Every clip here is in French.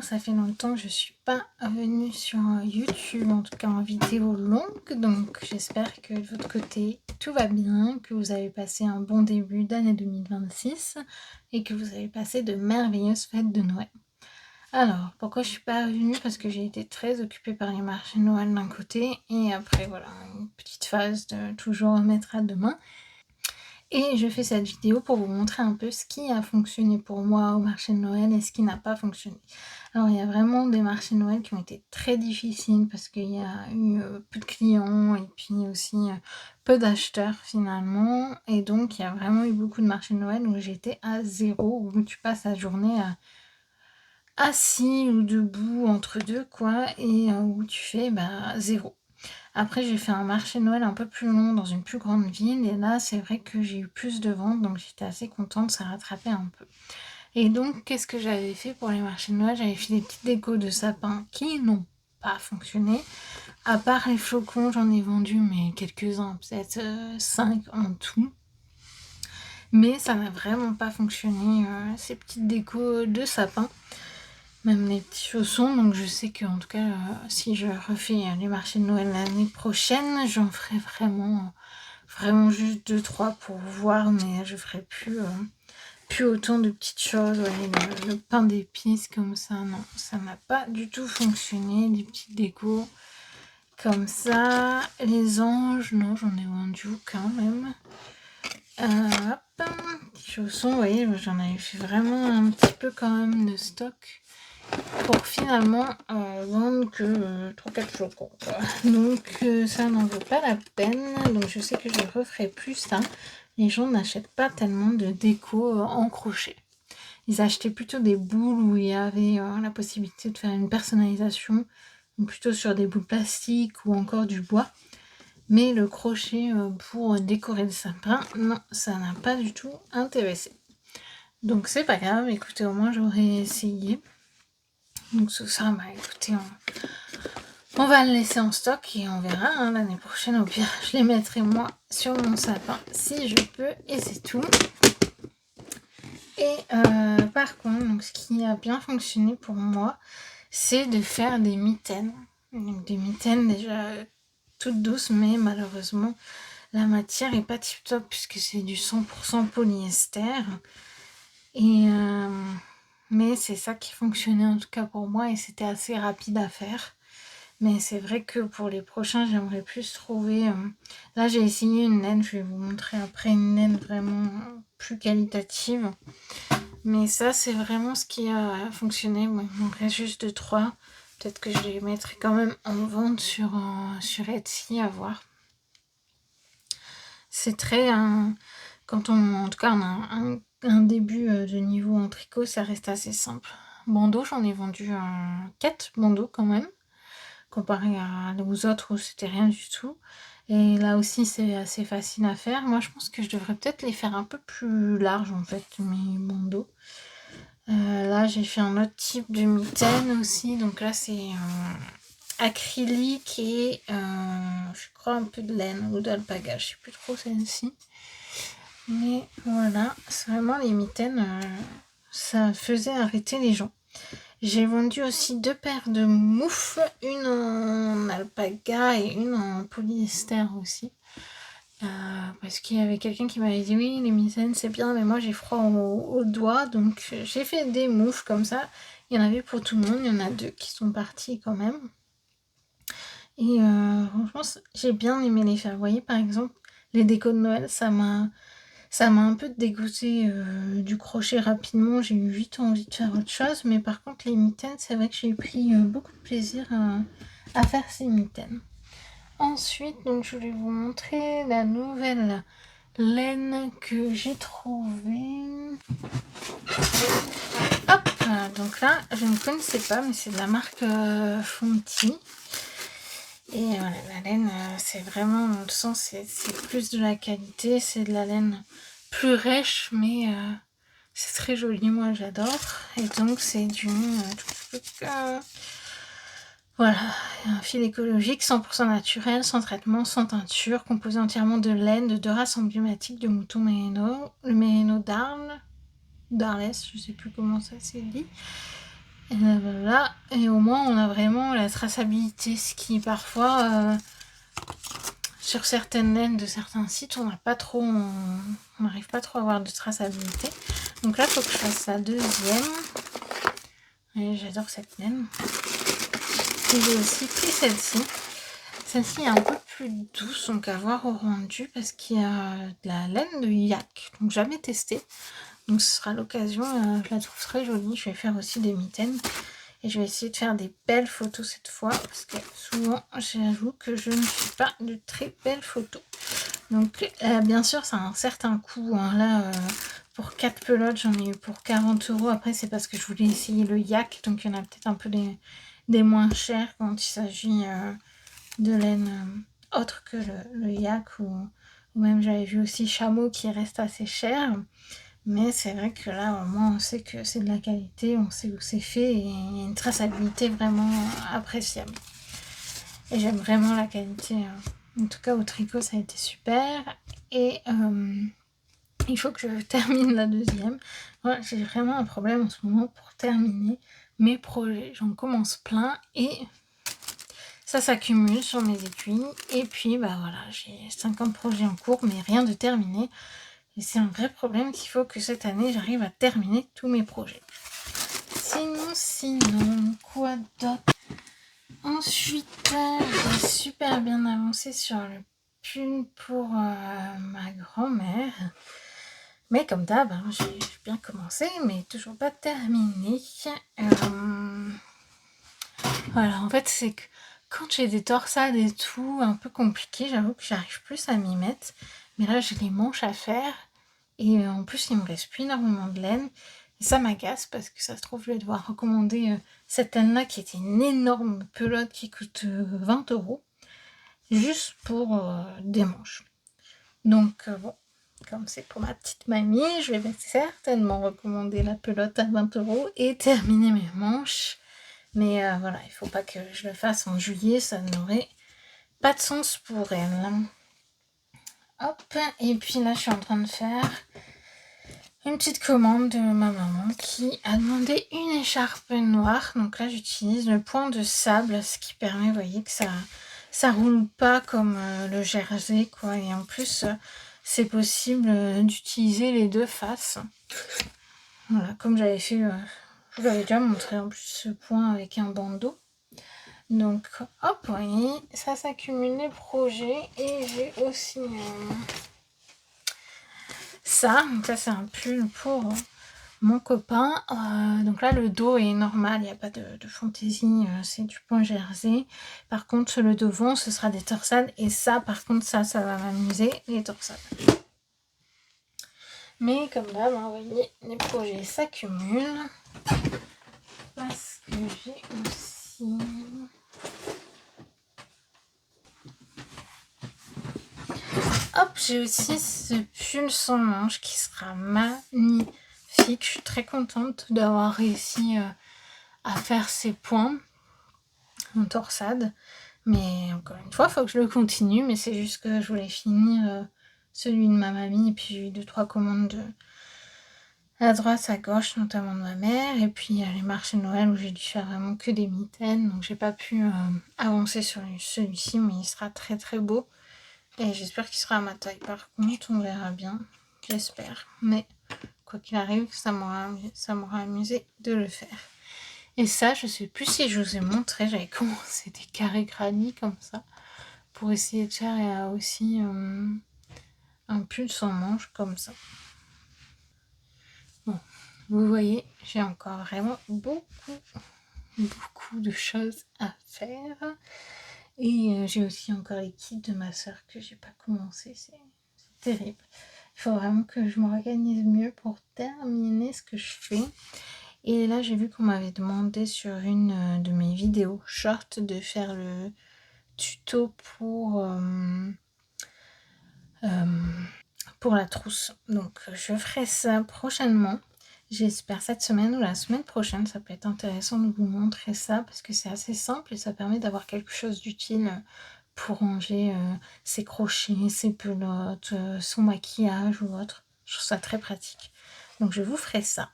ça fait longtemps que je suis pas revenue sur YouTube, en tout cas en vidéo longue, donc j'espère que de votre côté tout va bien, que vous avez passé un bon début d'année 2026 et que vous avez passé de merveilleuses fêtes de Noël. Alors, pourquoi je suis pas revenue? Parce que j'ai été très occupée par les marchés de Noël d'un côté et après voilà, une petite phase de toujours remettre à demain. Et je fais cette vidéo pour vous montrer un peu ce qui a fonctionné pour moi au marché de Noël et ce qui n'a pas fonctionné. Alors il y a vraiment des marchés de Noël qui ont été très difficiles parce qu'il y a eu peu de clients et puis aussi peu d'acheteurs finalement. Et donc il y a vraiment eu beaucoup de marchés de Noël où j'étais à zéro, où tu passes la journée assis ou debout entre deux quoi, et où tu fais zéro. Après, j'ai fait un marché de Noël un peu plus long dans une plus grande ville et là, c'est vrai que j'ai eu plus de ventes, donc j'étais assez contente, ça rattrapait un peu. Et donc, qu'est-ce que j'avais fait pour les marchés de Noël? J'avais fait des petites décos de sapin qui n'ont pas fonctionné. À part les flocons, j'en ai vendu mais quelques-uns, peut-être 5 en tout. Mais ça n'a vraiment pas fonctionné, ces petites décos de sapin. Même les petits chaussons, donc je sais qu'en tout cas, si je refais les marchés de Noël l'année prochaine, j'en ferai vraiment juste 2-3 pour voir, mais je ferai plus autant de petites choses. Voyez, le pain d'épices comme ça, non, ça n'a pas du tout fonctionné. Les petites décos comme ça, les anges, non, j'en ai vendu quand même. Hop, petits chaussons, vous voyez, j'en avais fait vraiment un petit peu quand même de stock pour finalement vendre que 3-4 flocons quoi. Donc ça n'en vaut pas la peine, donc je sais que je referai plus ça. Les gens n'achètent pas tellement de déco en crochet. Ils achetaient plutôt des boules où il y avait la possibilité de faire une personnalisation, plutôt sur des boules plastiques ou encore du bois. Mais le crochet pour décorer le sapin, non, ça n'a pas du tout intéressé. Donc c'est pas grave, écoutez, au moins j'aurais essayé. Donc tout ça, écoutez, on va le laisser en stock et on verra hein, l'année prochaine. Au pire, je les mettrai moi sur mon sapin si je peux et c'est tout. Et par contre, donc, ce qui a bien fonctionné pour moi, c'est de faire des mitaines. Donc des mitaines déjà toutes douces, mais malheureusement, la matière est pas tip top puisque c'est du 100% polyester. Et mais c'est ça qui fonctionnait en tout cas pour moi et c'était assez rapide à faire. Mais c'est vrai que pour les prochains, j'aimerais plus trouver... Là, j'ai essayé une laine, je vais vous montrer après une laine vraiment plus qualitative. Mais ça, c'est vraiment ce qui a fonctionné. Moi, il manquerait juste 2-3. Peut-être que je les mettrai quand même en vente sur Etsy, à voir. C'est très... quand en tout cas, on a un début de niveau en tricot, ça reste assez simple. Bandeau, j'en ai vendu 4 bandeaux quand même, comparé aux autres où c'était rien du tout. Et là aussi, c'est assez facile à faire. Moi, je pense que je devrais peut-être les faire un peu plus larges, en fait, mes bandeaux. Là, j'ai fait un autre type de mitaine aussi. Donc là, c'est acrylique et je crois un peu de laine ou d'alpaga. Je sais plus trop celle-ci. Mais voilà, c'est vraiment les mitaines, ça faisait arrêter les gens. J'ai vendu aussi 2 paires de moufles, une en alpaga et une en polyester aussi. Parce qu'il y avait quelqu'un qui m'avait dit oui, les mitaines c'est bien, mais moi j'ai froid aux doigts, donc j'ai fait des moufles comme ça. Il y en avait pour tout le monde, il y en a 2 qui sont partis quand même. Et franchement, j'ai bien aimé les faire. Vous voyez, par exemple, les décos de Noël, ça m'a un peu dégoûté du crochet rapidement. J'ai eu vite envie de faire autre chose. Mais par contre, les mitaines, c'est vrai que j'ai pris beaucoup de plaisir à faire ces mitaines. Ensuite, donc, je vais vous montrer la nouvelle laine que j'ai trouvée. Hop, donc là, je ne connaissais pas, mais c'est de la marque Fonty. Et voilà, la laine, c'est vraiment, on le sent, c'est plus de la qualité, c'est de la laine plus rêche, mais c'est très joli, moi j'adore. Et donc c'est du... voilà, un fil écologique, 100% naturel, sans traitement, sans teinture, composé entièrement de laine de 2 races emblématiques de moutons mérino, le mérino d'Arles, je sais plus comment ça s'est dit, Et blablabla. Et au moins on a vraiment la traçabilité, ce qui parfois sur certaines laines de certains sites on n'arrive pas trop à avoir de traçabilité. Donc là il faut que je fasse la deuxième. Et j'adore cette laine. Et j'ai aussi pris celle-ci. Celle-ci est un peu plus douce, donc à voir au rendu, parce qu'il y a de la laine de yak, donc jamais testé. Donc ce sera l'occasion, je la trouve très jolie. Je vais faire aussi des mitaines. Et je vais essayer de faire des belles photos cette fois, parce que souvent j'avoue que je ne fais pas de très belles photos. Donc bien sûr ça a un certain coût, hein. Là pour 4 pelotes j'en ai eu pour 40 €. Après c'est parce que je voulais essayer le yak, donc il y en a peut-être un peu des moins chers quand il s'agit de laine autre que le yak, ou même j'avais vu aussi chameau qui reste assez cher. Mais c'est vrai que là, au moins, on sait que c'est de la qualité, on sait où c'est fait, et il y a une traçabilité vraiment appréciable. Et j'aime vraiment la qualité. En tout cas, au tricot, ça a été super. Et il faut que je termine la deuxième. Voilà, j'ai vraiment un problème en ce moment pour terminer mes projets. J'en commence plein et ça s'accumule sur mes aiguilles. Et puis, bah voilà, j'ai 50 projets en cours, mais rien de terminé. Et c'est un vrai problème qu'il faut que cette année, j'arrive à terminer tous mes projets. Sinon, quoi d'autre? Ensuite, j'ai super bien avancé sur le pull pour ma grand-mère. Mais comme d'hab, hein, j'ai bien commencé, mais toujours pas terminé. Voilà, en fait, c'est que quand j'ai des torsades et tout, un peu compliqué, j'avoue que j'arrive plus à m'y mettre. Mais là, j'ai les manches à faire. Et en plus, il me reste plus énormément de laine. Et ça m'agace parce que ça se trouve, je vais devoir recommander cette laine-là qui était une énorme pelote qui coûte 20 € juste pour des manches. Donc bon, comme c'est pour ma petite mamie, je vais certainement recommander la pelote à 20 € et terminer mes manches. Mais voilà, il faut pas que je le fasse en juillet, ça n'aurait pas de sens pour elle. Hop, et puis là, je suis en train de faire une petite commande de ma maman qui a demandé une écharpe noire. Donc là, j'utilise le point de sable, ce qui permet, vous voyez, que ça roule pas comme le jersey, quoi. Et en plus, c'est possible d'utiliser les deux faces. Voilà, comme j'avais fait, je vous avais déjà montré en plus ce point avec un bandeau. Donc, hop, vous voyez, ça s'accumule les projets. Et j'ai aussi ça. Donc ça, c'est un pull pour mon copain. Donc là, le dos est normal, il n'y a pas de fantaisie, c'est du point jersey. Par contre, le devant, ce sera des torsades. Et ça, par contre, ça va m'amuser, les torsades. Mais comme d'hab, vous voyez, les projets s'accumulent. Parce que j'ai aussi... Hop, j'ai aussi ce pull sans manche qui sera magnifique. Je suis très contente d'avoir réussi à faire ces points en torsade. Mais encore une fois, il faut que je le continue. Mais c'est juste que je voulais finir celui de ma mamie et puis 2-3 commandes à droite, à gauche, notamment de ma mère. Et puis les marchés de Noël où j'ai dû faire vraiment que des mitaines. Donc j'ai pas pu avancer sur celui-ci, mais il sera très très beau. Et j'espère qu'il sera à ma taille. Par contre, on verra bien. J'espère. Mais quoi qu'il arrive, ça m'aura amusé de le faire. Et ça, je sais plus si je vous ai montré. J'avais commencé des carrés granits comme ça. Pour essayer de faire aussi un pull sans manche comme ça. Bon, vous voyez, j'ai encore vraiment beaucoup de choses à faire. Et j'ai aussi encore les kits de ma soeur que j'ai pas commencé. C'est terrible. Il faut vraiment que je m'organise mieux pour terminer ce que je fais. Et là, j'ai vu qu'on m'avait demandé sur une de mes vidéos short de faire le tuto pour la trousse. Donc, je ferai ça prochainement. J'espère cette semaine ou la semaine prochaine. Ça peut être intéressant de vous montrer ça parce que c'est assez simple et ça permet d'avoir quelque chose d'utile pour ranger ses crochets, ses pelotes, son maquillage ou autre. Je trouve ça très pratique. Donc, je vous ferai ça.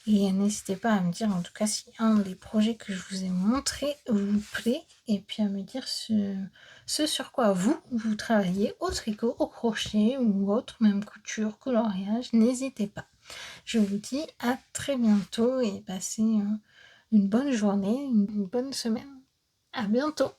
Et n'hésitez pas à me dire en tout cas si un des projets que je vous ai montré vous plaît et puis à me dire ce sur quoi vous travaillez au tricot, au crochet ou autre, même couture, coloriage, n'hésitez pas. Je vous dis à très bientôt et passez une bonne journée, une bonne semaine. À bientôt!